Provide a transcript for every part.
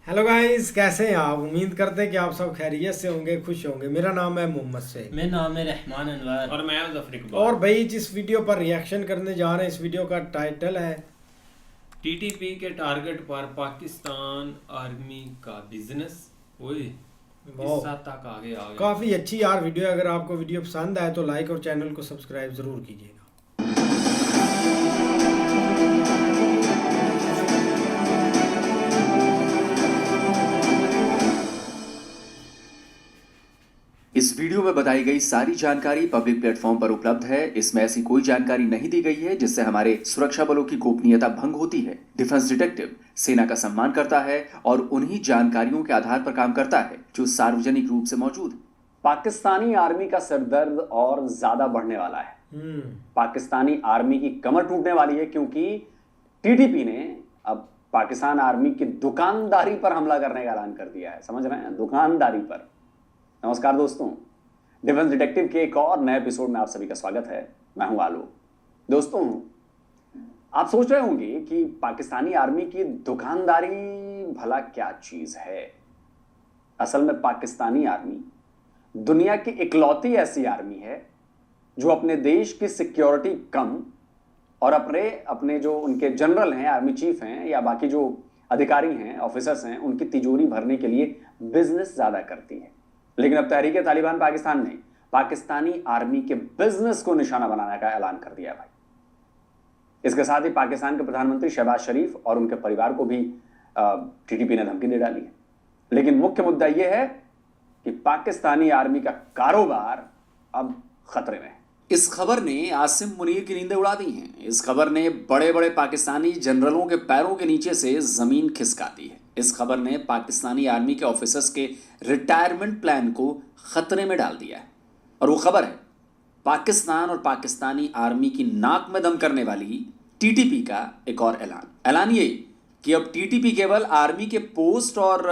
Hello guys, कैसे हैं आप? उम्मीद करते हैं कि आप सब खैरियत से होंगे, खुश होंगे। मेरा नाम है मोहम्मद से। मेरा नाम है रहमान अनवर और मैं जफर इकबाल। और भाई जिस वीडियो पर रिएक्शन करने जा रहे हैं, इस वीडियो का टाइटल है टीटीपी के टारगेट पर पाकिस्तान आर्मी का बिजनेस। ओए वाह, इस हद तक आगे आ गया। काफ़ी अच्छी यार वीडियो है। अगर आपको वीडियो पसंद आए तो लाइक और चैनल को सब्सक्राइब ज़रूर कीजिएगा। इस वीडियो में बताई गई सारी जानकारी पब्लिक प्लेटफॉर्म पर उपलब्ध है। इसमें ऐसी कोई जानकारी नहीं दी गई है जिससे हमारे सुरक्षा बलों की गोपनीयता भंग होती है। डिफेंस डिटेक्टिव सेना का सम्मान करता है और उन्हीं जानकारियों के आधार पर काम करता है जो सार्वजनिक रूप से मौजूद है। पाकिस्तानी आर्मी का सिरदर्द और ज्यादा बढ़ने वाला है। पाकिस्तानी आर्मी की कमर टूटने वाली है क्योंकि टीटीपी ने अब पाकिस्तान आर्मी की दुकानदारी पर हमला करने का ऐलान कर दिया है। समझ रहे हैं, दुकानदारी पर। नमस्कार दोस्तों, डिफेंस डिटेक्टिव के एक और नए एपिसोड में आप सभी का स्वागत है। मैं हूं आलू। दोस्तों, आप सोच रहे होंगे कि पाकिस्तानी आर्मी की दुकानदारी भला क्या चीज है। असल में पाकिस्तानी आर्मी दुनिया की इकलौती ऐसी आर्मी है जो अपने देश की सिक्योरिटी कम और अपने जो उनके जनरल हैं, आर्मी चीफ हैं या बाकी जो अधिकारी हैं, ऑफिसर्स हैं, उनकी तिजोरी भरने के लिए बिजनेस ज्यादा करती है। लेकिन अब तहरीक तालिबान पाकिस्तान ने पाकिस्तानी आर्मी के बिजनेस को निशाना बनाने का ऐलान कर दिया भाई। इसके साथ ही पाकिस्तान के प्रधानमंत्री शहबाज शरीफ और उनके परिवार को भी टीटीपी ने धमकी दे डाली है। लेकिन मुख्य मुद्दा यह है कि पाकिस्तानी आर्मी का कारोबार अब खतरे में है। इस खबर ने आसिम मुनीर की नींदें उड़ा दी हैं। इस खबर ने बड़े बड़े पाकिस्तानी जनरलों के पैरों के नीचे से जमीन खिसका दी है। इस खबर ने पाकिस्तानी आर्मी के ऑफिसर्स के रिटायरमेंट प्लान को खतरे में डाल दिया है। और वो खबर है पाकिस्तान और पाकिस्तानी आर्मी की नाक में दम करने वाली टीटीपी का एक और ऐलान ये कि अब टीटीपी केवल आर्मी के पोस्ट और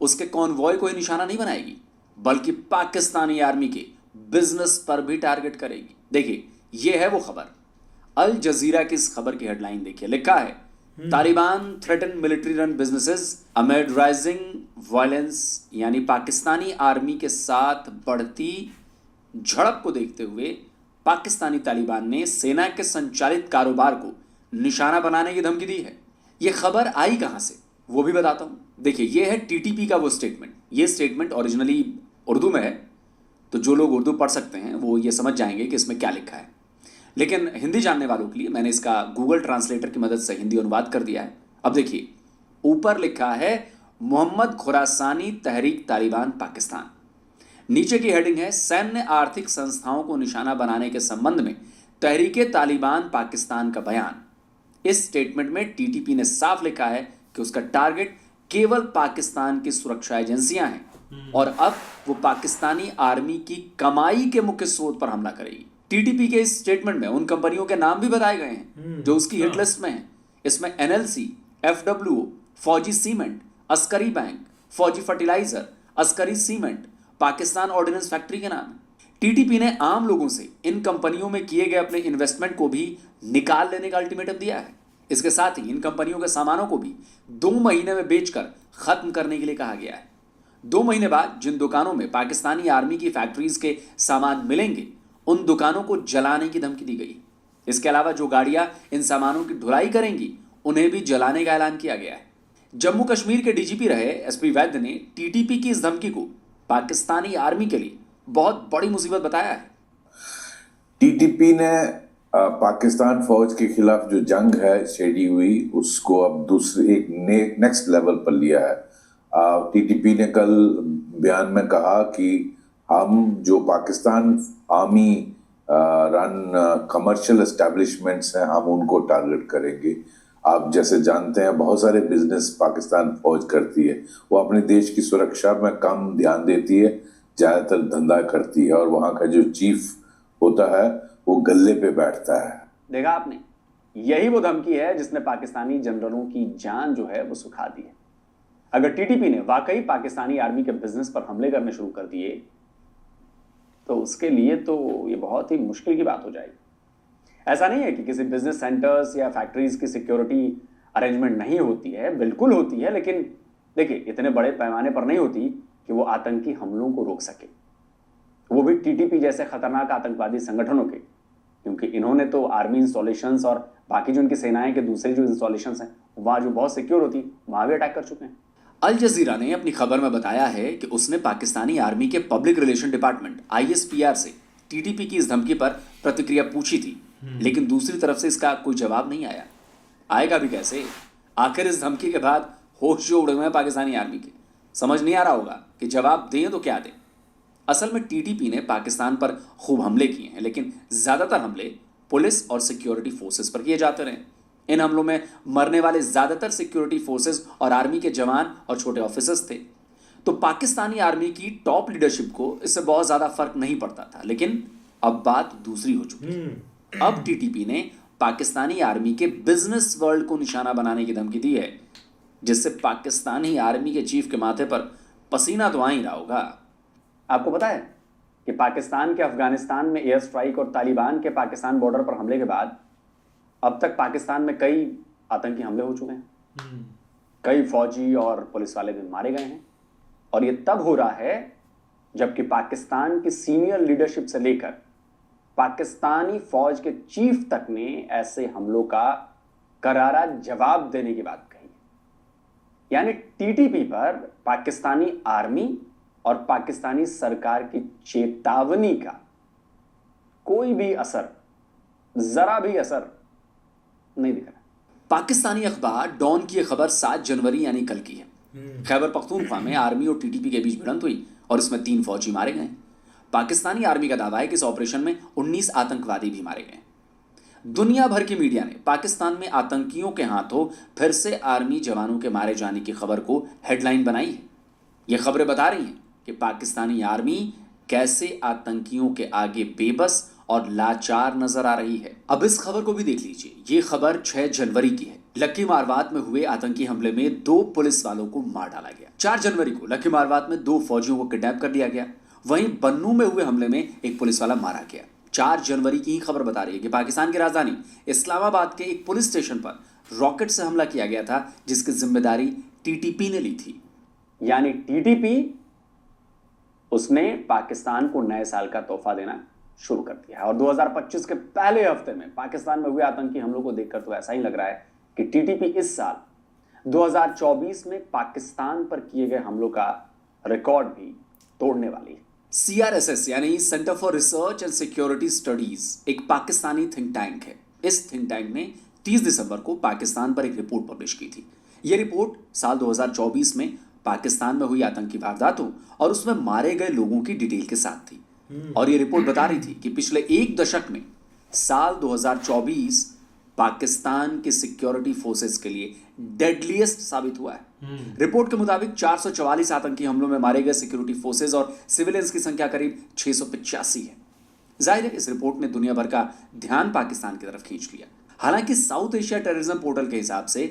उसके कॉन्वॉय को ही निशाना नहीं बनाएगी, बल्कि पाकिस्तानी आर्मी के बिजनेस पर भी टारगेट करेगी। देखिए, यह है वो खबर। अल जजीरा की इस खबर की हेडलाइन देखिए, लिखा है Taliban threaten military run businesses amid rising violence. यानी पाकिस्तानी आर्मी के साथ बढ़ती झड़प को देखते हुए पाकिस्तानी तालिबान ने सेना के संचालित कारोबार को निशाना बनाने की धमकी दी है। यह खबर आई कहां से वो भी बताता हूं। देखिए, यह है टीटीपी का वो स्टेटमेंट। यह स्टेटमेंट ओरिजिनली उर्दू में है, तो जो लोग उर्दू पढ़ सकते हैं वो ये समझ जाएंगे कि इसमें क्या लिखा है। लेकिन हिंदी जानने वालों के लिए मैंने इसका गूगल ट्रांसलेटर की मदद से हिंदी अनुवाद कर दिया है। अब देखिए, ऊपर लिखा है मोहम्मद खुरासानी तहरीक तालिबान पाकिस्तान। नीचे की हेडिंग है सैन्य आर्थिक संस्थाओं को निशाना बनाने के संबंध में तहरीक तालिबान पाकिस्तान का बयान। इस स्टेटमेंट में टीटीपी ने साफ लिखा है कि उसका टारगेट केवल पाकिस्तान की सुरक्षा एजेंसियां हैं और अब वो पाकिस्तानी आर्मी की कमाई के मुख्य स्रोत पर हमला करेगी। टीटीपी के इस स्टेटमेंट में उन कंपनियों के नाम भी बताए गए हैं जो उसकी हिट लिस्ट में हैं। इसमें NLC, FWO, Fauji Cement, Askari Bank, Fauji Fertilizer, Askari Cement, Pakistan Ordnance Factory के नाम है। टीटीपी ने आम लोगों से इन कंपनियों में किए गए अपने इन्वेस्टमेंट को भी निकाल लेने का अल्टीमेटम दिया है। इसके साथ ही इन कंपनियों के सामानों को भी 2 महीने में बेचकर खत्म करने के लिए कहा गया है। 2 महीने बाद जिन दुकानों में पाकिस्तानी आर्मी की फैक्ट्रीज के सामान मिलेंगे, उन दुकानों को जलाने की धमकी दी गई। इसके अलावा जो गाड़ियां इन सामानों की ढुलाई करेंगी, उन्हें भी जलाने का ऐलान किया गया है। जम्मू कश्मीर के डीजीपी रहे एसपी वैद्य ने टीटीपी की इस धमकी को पाकिस्तानी आर्मी के लिए बहुत बड़ी मुसीबत बताया है। टीटीपी ने पाकिस्तान फौज के खिलाफ जो जंग है छेड़ी हुई, उसको अब दूसरे एक नेक्स्ट लेवल पर लिया है। टीटीपी ने कल बयान में कहा कि हम जो Pakistan army run commercial establishments हैं, हम उनको टारगेट करेंगे। आप जैसे जानते हैं, बहुत सारे बिजनेस पाकिस्तान फौज करती है। वो अपने देश की सुरक्षा में कम ध्यान देती है, ज़्यादातर धंधा करती है, और वहाँ का जो चीफ होता है वो गल्ले पे बैठता है। देखा आपने, यही वो धमकी है जिसने पाकिस्तानी जनरलों की जान जो है वो सुखा दी है। अगर टीटीपी ने वाकई पाकिस्तानी आर्मी के बिजनेस पर हमले करने शुरू कर दिए तो उसके लिए तो ये बहुत ही मुश्किल की बात हो जाएगी। ऐसा नहीं है कि किसी बिजनेस सेंटर्स या फैक्ट्रीज की सिक्योरिटी अरेंजमेंट नहीं होती है, बिल्कुल होती है, देखिए, इतने बड़े पैमाने पर नहीं होती कि वो आतंकी हमलों को रोक सके, वो भी टीटीपी जैसे खतरनाक आतंकवादी संगठनों के, क्योंकि इन्होंने तो आर्मी इंस्टॉलेशंस और बाकी जो इनकी सेनाएं के दूसरे जो इंस्टॉलेशंस हैं वहां जो बहुत सिक्योर होती वहां भी अटैक कर चुके हैं। अल जजीरा ने अपनी खबर में बताया है कि उसने पाकिस्तानी आर्मी के पब्लिक रिलेशन डिपार्टमेंट ISPR से टीटीपी की इस धमकी पर प्रतिक्रिया पूछी थी, लेकिन दूसरी तरफ से इसका कोई जवाब नहीं आया। आएगा भी कैसे? आखिर इस धमकी के बाद होश जो उड़ गए पाकिस्तानी आर्मी के, समझ नहीं आ रहा होगा कि जवाब दें तो क्या दें। असल में टीटीपी ने पाकिस्तान पर खूब हमले किए हैं, लेकिन ज्यादातर हमले पुलिस और सिक्योरिटी फोर्सेस पर किए जाते रहे। इन हमलों में मरने वाले ज्यादातर सिक्योरिटी फोर्सेस और आर्मी के जवान और छोटे ऑफिसर्स थे। तो पाकिस्तानी आर्मी की टॉप लीडरशिप को इससे बहुत ज्यादा फर्क नहीं पड़ता था, लेकिन अब बात दूसरी हो चुकी है। अब टीटीपी ने पाकिस्तानी आर्मी के बिजनेस वर्ल्ड को निशाना बनाने की धमकी दी है, जिससे पाकिस्तानी आर्मी के चीफ के माथे पर पसीना तो आ ही रहा होगा। आपको पता है कि पाकिस्तान के अफगानिस्तान में एयर स्ट्राइक और तालिबान के पाकिस्तान बॉर्डर पर हमले के बाद अब तक पाकिस्तान में कई आतंकी हमले हो चुके हैं, कई फौजी और पुलिस वाले भी मारे गए हैं, और ये तब हो रहा है जबकि पाकिस्तान की सीनियर लीडरशिप से लेकर पाकिस्तानी फौज के चीफ तक ने ऐसे हमलों का करारा जवाब देने की बात कही। यानी टीटीपी पर पाकिस्तानी आर्मी और पाकिस्तानी सरकार की चेतावनी का कोई भी असर, जरा भी असर नहीं दिख रहा। पाकिस्तानी अखबार डॉन की यह खबर 7 जनवरी यानी कल की है। खैबर पख्तूनख्वा में आर्मी और टीटीपी के बीच भिड़ंत हुई और इसमें 3 फौजी मारे गए। पाकिस्तानी आर्मी का दावा है कि इस ऑपरेशन में 19 आतंकवादी भी मारे गए। दुनिया भर की मीडिया ने पाकिस्तान में आतंकियों के हाथों फिर से आर्मी जवानों के मारे जाने की खबर को हेडलाइन बनाई है। ये खबरें बता रही हैं कि पाकिस्तानी आर्मी कैसे आतंकियों के आगे बेबस और लाचार नजर आ रही है। अब इस खबर को भी देख लीजिए। ये खबर 6 जनवरी की है। लक्की मारवात में हुए आतंकी हमले में 2 पुलिस वालों को मार डाला गया। 4 जनवरी को लक्की मारवात में 2 फौजियों को किडनैप कर लिया गया। वहीं बन्नू में हुए हमले में एक पुलिस वाला मारा गया। 4 जनवरी की ही खबर बता रही है कि पाकिस्तान की राजधानी इस्लामाबाद के एक पुलिस स्टेशन पर रॉकेट से हमला किया गया था, जिसकी जिम्मेदारी टीटीपी ने ली थी। यानी टीटीपी उसने पाकिस्तान को नए साल का तोहफा देना शुरू कर दिया है। और 2025 के पहले हफ्ते में पाकिस्तान में हुए आतंकी हमलों को देखकर तो ऐसा ही लग रहा है कि टीटीपी इस साल 2024 में पाकिस्तान पर किए गए हमलों का रिकॉर्ड भी तोड़ने वाली है। CRSS यानी centre for research and security studies एक पाकिस्तानी थिंक टैंक है। इस थिंक टैंक ने 30 दिसंबर को पाकिस्तान पर एक रिपोर्ट पब्लिश की थी। यह रिपोर्ट साल 2024 में पाकिस्तान में हुई आतंकी वारदातों और उसमें मारे गए लोगों की डिटेल के साथ थी। और यह रिपोर्ट बता रही थी कि पिछले 1 दशक में साल 2024 पाकिस्तान के सिक्योरिटी फोर्सेस के लिए डेडलीस्ट साबित हुआ है। रिपोर्ट के मुताबिक 444 आतंकी हमलों में मारे गए सिक्योरिटी फोर्सेस और सिविलियंस की संख्या करीब 685 है। जाहिर है इस रिपोर्ट ने दुनिया भर का ध्यान पाकिस्तान की तरफ खींच लिया। हालांकि साउथ एशिया टेररिज्म पोर्टल के हिसाब से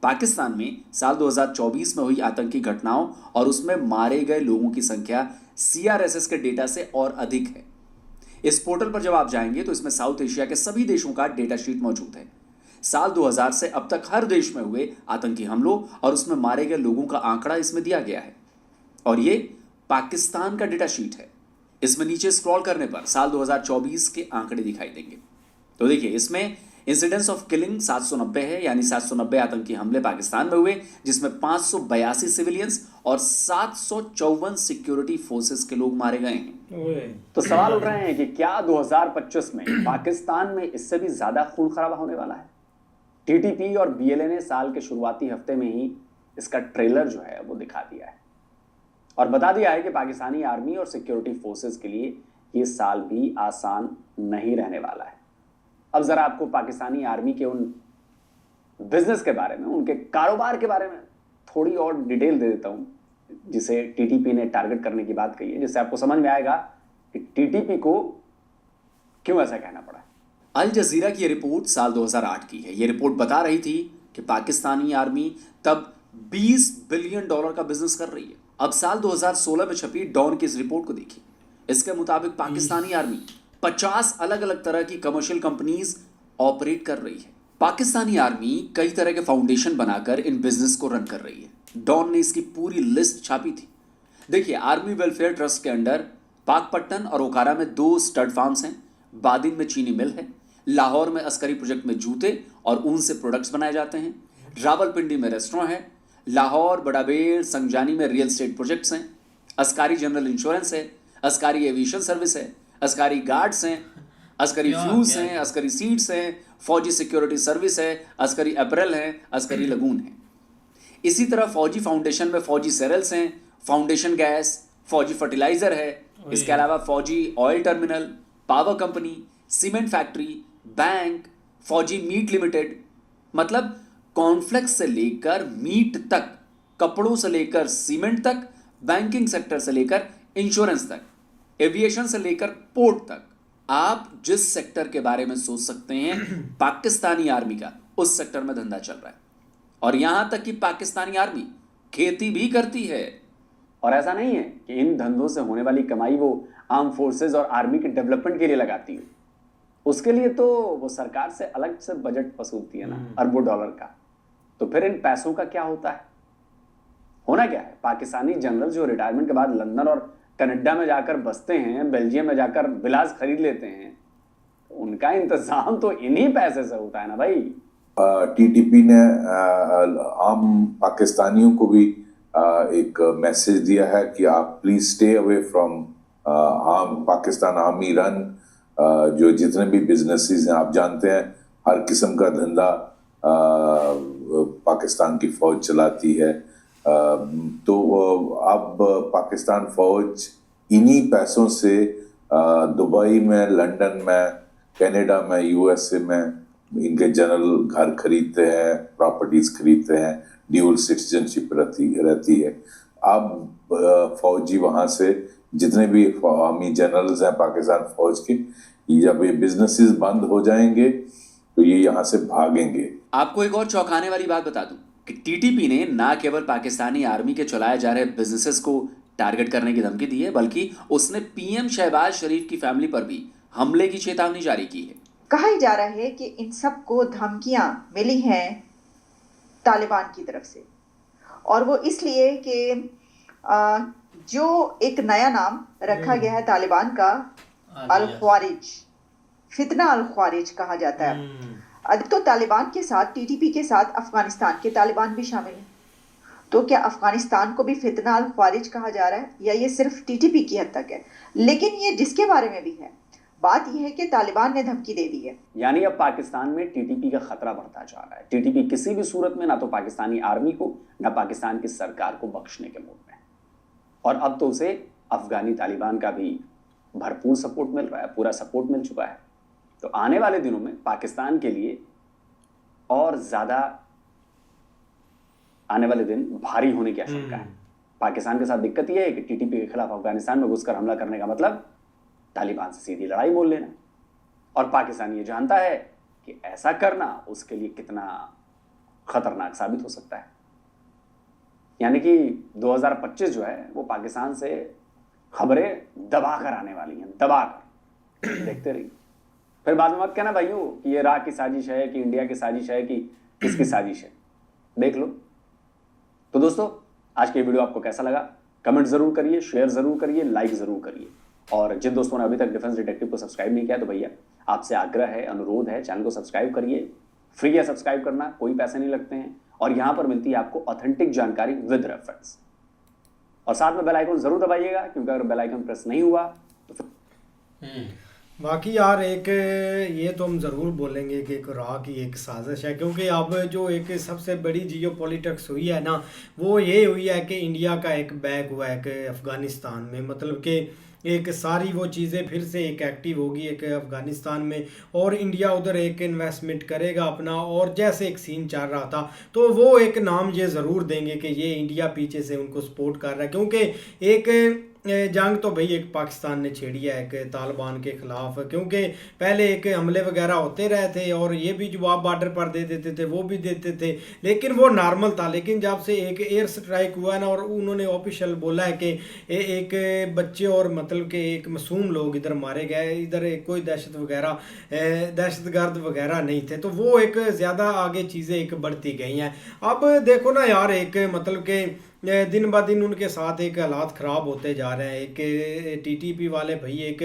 पाकिस्तान में साल 2024 में हुई आतंकी घटनाओं और उसमें मारे गए लोगों की संख्या CRSS के डेटा से और अधिक है। इस पोर्टल पर जब आप जाएंगे तो इसमें साउथ एशिया के सभी देशों का डेटा शीट मौजूद है। साल 2000 से अब तक हर देश में हुए आतंकी हमलों और उसमें मारे गए लोगों का आंकड़ा इसमें दिया गया है और ये पाकिस्तान का डेटा शीट है। इसमें नीचे स्क्रॉल करने पर साल 2024 के आंकड़े दिखाई देंगे। तो देखिए इसमें इंसिडेंस ऑफ किलिंग 790 है, यानी 790 आतंकी हमले पाकिस्तान में हुए, जिसमें 582 सिविलियंस और 754 सिक्योरिटी फोर्सेस के लोग मारे गए हैं। तो सवाल उठ रहे हैं कि क्या 2025 में पाकिस्तान में इससे भी ज्यादा खून खराबा होने वाला है? टीटीपी और BLA ने साल के शुरुआती हफ्ते में ही इसका ट्रेलर जो है वो दिखा दिया है और बता दिया है कि पाकिस्तानी आर्मी और सिक्योरिटी फोर्सेस के लिए ये साल भी आसान नहीं रहने वाला है। अब जरा आपको पाकिस्तानी आर्मी के उन बिजनेस के बारे में, उनके कारोबार के बारे में थोड़ी और डिटेल दे देता हूं जिसे टीटीपी ने टारगेट करने की बात कही है, जिससे आपको समझ में आएगा कि टीटीपी को क्यों ऐसा कहना पड़ा है। अल जजीरा की यह रिपोर्ट साल 2008 की है। यह रिपोर्ट बता रही थी कि पाकिस्तानी आर्मी तब $20 बिलियन का बिजनेस कर रही है। अब साल 2016 में छपी डॉन की इस रिपोर्ट को देखिए। इसके मुताबिक पाकिस्तानी आर्मी 50 अलग अलग तरह की कमर्शियल कंपनीज ऑपरेट कर रही है। पाकिस्तानी आर्मी कई तरह के फाउंडेशन बनाकर इन बिजनेस को रन कर रही है। डॉन ने इसकी पूरी लिस्ट छापी थी। देखिए, आर्मी वेलफेयर ट्रस्ट के अंडर पाकपट्टन और ओकारा में 2 स्टड फार्म्स हैं, बादिन में चीनी मिल है, लाहौर में अस्करी प्रोजेक्ट में जूते और ऊन से प्रोडक्ट्स बनाए जाते हैं, रावलपिंडी में रेस्टोरेंट है, लाहौर, बड़ाबेर, संजानी में रियल एस्टेट प्रोजेक्ट्स हैं, अस्कारी जनरल इंश्योरेंस है, अस्कारी एविएशन सर्विस है, अस्कारी गार्ड्स हैं, अस्करी फ्यूज हैं, अस्करी सीड्स हैं, फौजी सिक्योरिटी सर्विस है, अस्करी अपरेल है, अस्करी लगून है। इसी तरह फौजी फाउंडेशन में फौजी सेरल्स हैं, फाउंडेशन गैस, फौजी फर्टिलाइजर है, इसके अलावा फौजी oil terminal, power company, cement factory, bank, फौजी मीट लिमिटेड, मतलब कॉर्नफ्लेक्स से लेकर मीट तक, कपड़ों से लेकर सीमेंट तक, बैंकिंग सेक्टर से लेकर इंश्योरेंस तक, एविएशन से लेकर पोर्ट तक, आप जिस सेक्टर के बारे में सोच सकते हैं पाकिस्तानी आर्मी का उस सेक्टर में धंधा चल रहा है। और यहां तक कि पाकिस्तानी आर्मी खेती भी करती है। और ऐसा नहीं है कि इन धंधों से होने वाली कमाई वो आर्म फोर्सेज और आर्मी के डेवलपमेंट के लिए लगाती है, उसके लिए तो वो सरकार से अलग से बजट वसूलती है ना, अरबों डॉलर का। तो फिर इन पैसों का क्या होता है? होना क्या है, पाकिस्तानी जनरल जो रिटायरमेंट के बाद लंदन और कनाडा में जाकर बसते हैं, बेल्जियम में जाकर विलास खरीद लेते हैं, उनका इंतजाम तो इन्हीं पैसे से होता है ना भाई। टीटीपी ने आम पाकिस्तानियों को भी एक मैसेज दिया है कि आप please stay away from Pakistan army run. जो जितने भी बिजनेसेस हैं, आप जानते हैं हर किस्म का धंधा पाकिस्तान की फौज चलाती है। तो अब पाकिस्तान फौज इन्हीं पैसों से दुबई में, लंदन में, कनाडा में, यूएसए में इनके जनरल घर खरीदते हैं, प्रॉपर्टीज खरीदते हैं, ड्यूल सिटीजनशिप रहती है। अब फौजी वहां से जितने भी आर्मी जनरल्स हैं पाकिस्तान फौज के, जब ये बिजनेसेस बंद हो जाएंगे तो ये यहाँ से भागेंगे। आपको एक और चौंकाने वाली बात बता दूं कि टीटीपी ने ना केवल पाकिस्तानी आर्मी के चलाए जा रहे बिजनेसेस को टारगेट करने की धमकी दी है, बल्कि उसने पीएम शहबाज शरीफ की फैमिली पर भी हमले की चेतावनी जारी की है। कहा ही जा रहा है कि इन सबको धमकियां मिली हैं तालिबान की तरफ से, और वो इसलिए कि जो एक नया नाम रखा गया है तालिबान का, अल ख्वारिज, फितना अल ख्वारिज कहा जाता है। अब तो तालिबान के साथ, टीटीपी के साथ अफगानिस्तान के तालिबान भी शामिल हैं। तो क्या अफगानिस्तान को भी फितना अल ख्वारिज कहा जा रहा है, या ये सिर्फ टीटीपी की हद तक है? लेकिन ये जिसके बारे में भी है, बात यह है कि तालिबान ने धमकी दे दी है। यानी अब पाकिस्तान में टीटीपी का खतरा बढ़ता जा रहा है। टीटीपी किसी भी सूरत में ना तो पाकिस्तानी आर्मी को, ना पाकिस्तान की सरकार को बख्शने के मूड में है। और अब तो उसे अफगानी तालिबान का भी भरपूर सपोर्ट मिल रहा है, पूरा सपोर्ट मिल चुका है। तो आने वाले दिनों में पाकिस्तान के लिए और ज्यादा आने वाले दिन भारी होने की आशंका है। पाकिस्तान के साथ दिक्कत यह है कि टीटीपी के खिलाफ अफगानिस्तान में घुसकर हमला करने का मतलब तालिबान से सीधी लड़ाई मोल लेना, और पाकिस्तान ये जानता है कि ऐसा करना उसके लिए कितना खतरनाक साबित हो सकता है। यानी कि 2025 जो है वो पाकिस्तान से खबरें दबाकर आने वाली हैं, दबाकर। देखते रहिए, फिर बाद में मत कहना भाइयों कि ये इराक की साजिश है, कि इंडिया की साजिश है, कि किसकी साजिश है, देख लो। तो दोस्तों, आज की वीडियो आपको कैसा लगा कमेंट जरूर करिए, शेयर जरूर करिए, लाइक जरूर करिए। और जिन दोस्तों ने अभी तक डिफेंस डिटेक्टिव को सब्सक्राइब नहीं किया तो भैया आपसे आग्रह है, अनुरोध है, चैनल को सब्सक्राइब करिए। फ्री है सब्सक्राइब करना, कोई पैसे नहीं लगते हैं, और यहां पर मिलती है आपको ऑथेंटिक जानकारी विद रेफरेंस। और साथ में बेल आइकन जरूर दबाइएगा, क्योंकि अगर बेल आइकन प्रेस नहीं हुआ तो फिर बाकी यार एक ये तो हम ज़रूर बोलेंगे कि एक राह की एक साजिश है, क्योंकि अब जो एक सबसे बड़ी जियो पॉलिटिक्स हुई है ना, वो ये हुई है कि इंडिया का एक बैक हुआ है कि अफ़गानिस्तान में, मतलब कि एक सारी वो चीज़ें फिर से एक एक्टिव होगी एक अफ़गानिस्तान में, और इंडिया उधर एक इन्वेस्टमेंट करेगा अपना, और जैसे एक सीन चल रहा था तो वो एक नाम ये ज़रूर देंगे कि ये इंडिया पीछे से उनको सपोर्ट कर रहा है, क्योंकि एक जंग तो भाई एक पाकिस्तान ने छेड़ी है एक तालिबान के ख़िलाफ़, क्योंकि पहले एक हमले वगैरह होते रहे थे और ये भी जवाब बॉर्डर पर दे देते थे, वो भी देते थे, लेकिन वो नॉर्मल था। लेकिन जब से एक एयर स्ट्राइक हुआ ना, और उन्होंने ऑफिशियल बोला है कि एक बच्चे और मतलब कि एक मासूम लोग इधर मारे गए, इधर कोई दहशतगर्द वगैरह नहीं थे, तो वो एक ज़्यादा आगे चीज़ें एक बढ़ती गई हैं। अब देखो ना यार, एक मतलब के दिन ब दिन उनके साथ एक हालात ख़राब होते जा रहे हैं। एक टीटीपी वाले भाई एक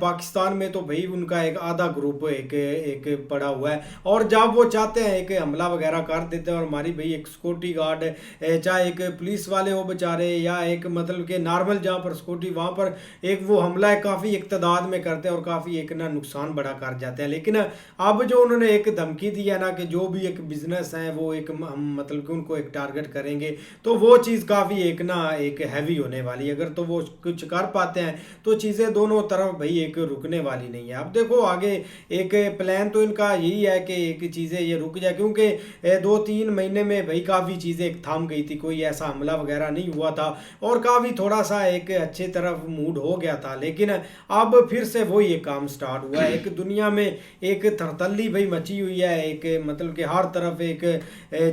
पाकिस्तान में तो भाई उनका एक आधा ग्रुप एक पड़ा हुआ है, और जब वो चाहते हैं एक हमला वगैरह कर देते हैं। और हमारी भाई एक सिक्योरिटी गार्ड, चाहे एक पुलिस वाले हो बेचारे, या एक मतलब कि नॉर्मल जहाँ पर सिक्योरिटी, वहाँ पर एक वो हमला है काफ़ी एक तादाद में करते हैं और काफ़ी एक ना नुकसान बड़ा कर जाते हैं। लेकिन अब जो उन्होंने एक धमकी दी है ना कि जो भी एक बिजनेस है वो एक हम मतलब कि उनको एक टारगेट करेंगे, तो वो चीज़ काफ़ी एक ना एक हैवी होने वाली है। अगर तो वो कुछ कर पाते हैं तो चीज़ें दोनों तरफ भाई एक रुकने वाली नहीं है। अब देखो आगे एक प्लान तो इनका यही है कि एक चीज़ें ये रुक जाए, क्योंकि 2-3 महीने में भाई काफ़ी चीज़ें एक थम गई थी, कोई ऐसा हमला वगैरह नहीं हुआ था और काफ़ी थोड़ा सा एक अच्छे तरफ मूड हो गया था। लेकिन अब फिर से वही एक काम स्टार्ट हुआ है। एक दुनिया में एक तरतल्ली भाई मची हुई है, एक मतलब कि हर तरफ एक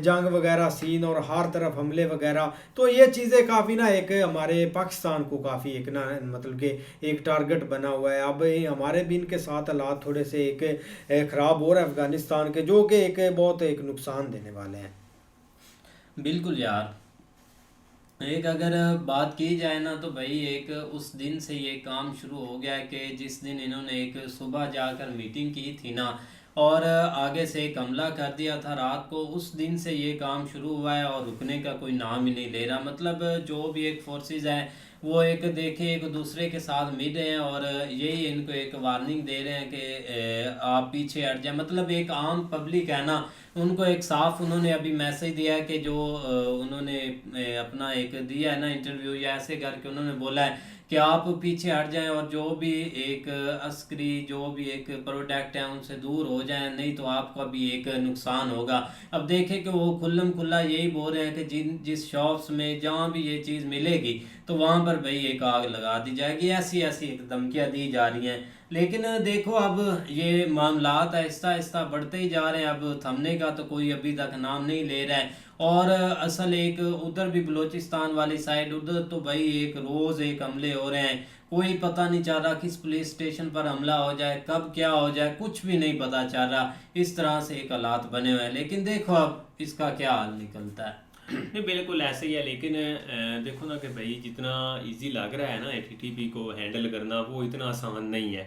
जंग वगैरह सीन और हर तरफ हमले वगैरह, तो ये चीज़ें काफ़ी ना एक हमारे पाकिस्तान को काफ़ी एक ना मतलब कि एक टारगेट बना हुआ है। अब हमारे भी इनके साथ हालात थोड़े से एक ख़राब हो रहे हैं अफ़गानिस्तान के, जो कि एक बहुत एक नुकसान देने वाले हैं। बिल्कुल यार, एक अगर बात की जाए ना तो भाई एक उस दिन से ये काम शुरू हो गया है कि जिस दिन इन्होंने एक सुबह जाकर मीटिंग की थी ना और आगे से एक हमला कर दिया था रात को, उस दिन से ये काम शुरू हुआ है और रुकने का कोई नाम ही नहीं ले रहा। मतलब जो भी एक फोर्सेस हैं वो एक देखे एक दूसरे के साथ मिल रहे हैं और यही इनको एक वार्निंग दे रहे हैं कि आप पीछे हट जाए। मतलब एक आम पब्लिक है ना, उनको एक साफ उन्होंने अभी मैसेज दिया है कि जो उन्होंने अपना एक दिया है ना इंटरव्यू या ऐसे करके उन्होंने बोला है कि आप पीछे हट जाएं और जो भी एक अस्करी जो भी एक प्रोडक्ट है उनसे दूर हो जाएं, नहीं तो आपका भी एक नुकसान होगा। अब देखें कि वो खुल्लम खुल्ला यही बोल रहे हैं कि जिस शॉप्स में जहाँ भी ये चीज़ मिलेगी तो वहाँ पर भाई एक आग लगा दी जाएगी, ऐसी ऐसी एक धमकियाँ दी जा रही हैं। लेकिन देखो अब ये मामलात आहिस्ता आहिस्ता बढ़ते ही जा रहे हैं, अब थमने का तो कोई अभी तक नाम नहीं ले रहा है। और असल एक उधर भी बलूचिस्तान वाली साइड उधर तो भाई एक रोज़ एक हमले हो रहे हैं, कोई पता नहीं चल रहा किस पुलिस स्टेशन पर हमला हो जाए, कब क्या हो जाए, कुछ भी नहीं पता चल रहा। इस तरह से एक हालात बने हुए हैं, लेकिन देखो अब इसका क्या हाल निकलता है। नहीं बिल्कुल ऐसे ही है, लेकिन देखो ना कि भाई जितना इजी लग रहा है ना टीटीपी को हैंडल करना वो इतना आसान नहीं है।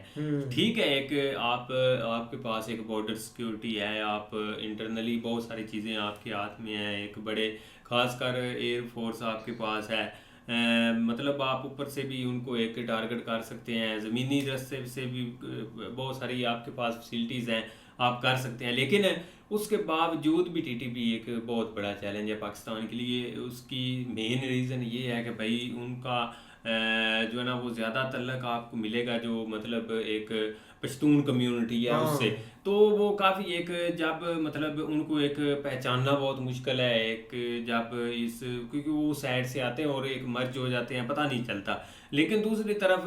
ठीक है, एक आपके पास एक बॉर्डर सिक्योरिटी है, आप इंटरनली बहुत सारी चीज़ें आपके हाथ में हैं, एक बड़े खासकर एयर फोर्स आपके पास है, मतलब आप ऊपर से भी उनको एक टारगेट कर सकते हैं, ज़मीनी रास्ते से भी बहुत सारी आपके पास फैसिलिटीज़ हैं, आप कर सकते हैं। लेकिन उसके बावजूद भी टीटीपी एक बहुत बड़ा चैलेंज है पाकिस्तान के लिए। उसकी मेन रीज़न ये है कि भाई उनका जो है ना वो ज़्यादा तल्लक आपको मिलेगा जो मतलब एक पश्तून कम्युनिटी है उससे, तो वो काफ़ी एक जब मतलब उनको एक पहचानना बहुत मुश्किल है, एक जब इस क्योंकि वो साइड से आते हैं और एक मर्ज हो जाते हैं, पता नहीं चलता। लेकिन दूसरी तरफ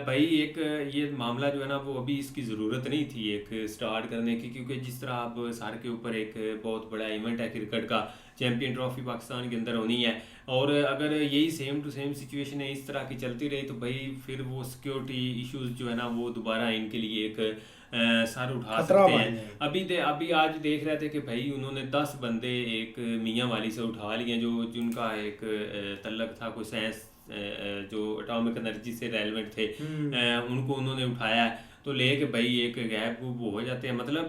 भाई एक ये मामला जो है ना वो अभी इसकी ज़रूरत नहीं थी एक स्टार्ट करने की, क्योंकि जिस तरह अब सर के ऊपर एक बहुत बड़ा इवेंट है क्रिकेट का, चैम्पियन ट्रॉफी पाकिस्तान के अंदर होनी है, और अगर यही सेम टू सेम सिचुएशन है इस तरह की चलती रही तो भाई फिर वो सिक्योरिटी इश्यूज जो है ना वो दोबारा इनके लिए एक सर उठा सकते हैं। अभी आज देख रहे थे कि भाई उन्होंने 10 बंदे एक मियाँ वाली से उठा लिए जो जिनका एक तल्लक था कोई साइंस जो एटॉमिक एनर्जी से रेलेवेंट थे, उनको उन्होंने उठाया तो लेके भाई एक गैप वो हो जाते हैं। मतलब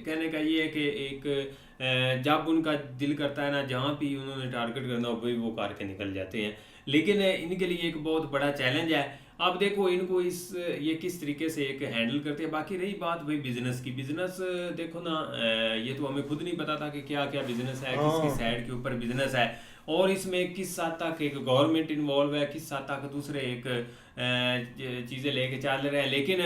कहने का ये है कि एक जब उनका दिल करता है ना जहाँ भी उन्होंने टारगेट करना हो भाई वो करके निकल जाते हैं। लेकिन इनके लिए एक बहुत बड़ा चैलेंज है। अब देखो इनको ये किस तरीके से एक हैंडल करते हैं। बाकी रही बात भाई बिजनेस की, बिजनेस देखो ना ये तो हमें खुद नहीं पता था कि क्या क्या बिजनेस है, किसकी साइड के ऊपर बिजनेस है, और इसमें किस हद तक एक गवर्नमेंट इन्वॉल्व है, किस हद तक दूसरे एक चीज़ें लेके चल रहे हैं। लेकिन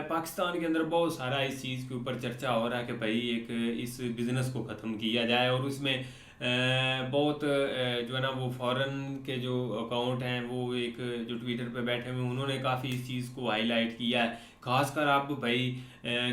पाकिस्तान के अंदर बहुत सारा इस चीज़ के ऊपर चर्चा हो रहा है कि भाई एक इस बिज़नेस को ख़त्म किया जाए और उसमें बहुत जो है ना वो फॉरेन के जो अकाउंट हैं वो एक जो ट्विटर पे बैठे हुए उन्होंने काफ़ी इस चीज़ को हाईलाइट किया है। खासकर आप भाई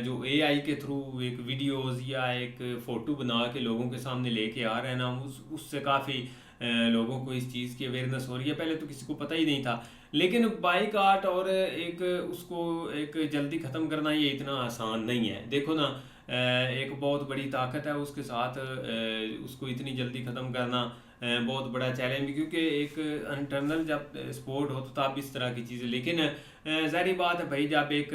जो एआई के थ्रू एक वीडियोस या एक फ़ोटो बना के लोगों के सामने लेके आ रहे हैं ना, उससे काफ़ी लोगों को इस चीज़ की अवेयरनेस हो रही है। पहले तो किसी को पता ही नहीं था, लेकिन बाइकआउट और एक उसको एक जल्दी ख़त्म करना ये इतना आसान नहीं है। देखो ना, एक बहुत बड़ी ताकत है, उसके साथ उसको इतनी जल्दी ख़त्म करना बहुत बड़ा चैलेंज, क्योंकि एक इंटरनल जब स्पोर्ट हो तो तब इस तरह की चीज़ें। लेकिन ज़ाहिर बात है भाई, जब एक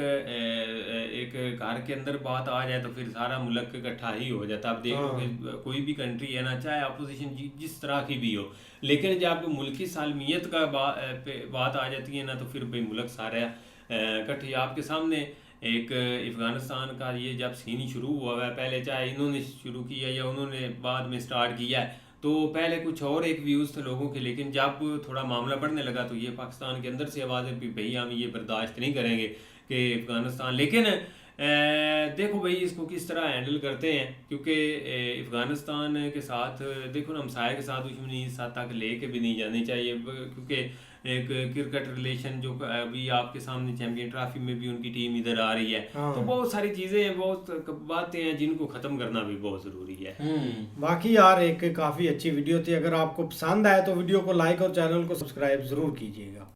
घर के अंदर बात आ जाए तो फिर सारा मुल्क इकट्ठा ही हो जाता है। अब देखो कि कोई भी कंट्री है ना, चाहे अपोजिशन जिस तरह की भी हो, लेकिन जब मुल्की सालमियत का बात आ जाती है ना तो फिर भाई मुल्क सारा इकट्ठे। आपके सामने एक अफ़गानिस्तान का ये जब सीन शुरू हुआ है, पहले चाहे इन्होंने शुरू किया या उन्होंने बाद में स्टार्ट किया है, तो पहले कुछ और एक व्यूज़ थे लोगों के, लेकिन जब थोड़ा मामला बढ़ने लगा तो ये पाकिस्तान के अंदर से आवाज़ें भी भाई हम ये बर्दाश्त नहीं करेंगे कि अफ़गानिस्तान। लेकिन देखो भाई इसको किस तरह हैंडल करते हैं, क्योंकि अफ़गानिस्तान के साथ देखो ना, हमसाये के साथ दुश्मनी इस हद तक लेके भी नहीं जानी चाहिए, क्योंकि एक क्रिकेट रिलेशन जो अभी आपके सामने चैंपियन ट्रॉफी में भी उनकी टीम इधर आ रही है। तो बहुत सारी चीज़ें हैं, बहुत बातें हैं जिनको ख़त्म करना भी बहुत ज़रूरी है। बाकी यार एक काफ़ी अच्छी वीडियो थी। अगर आपको पसंद आए तो वीडियो को लाइक और चैनल को सब्सक्राइब ज़रूर कीजिएगा।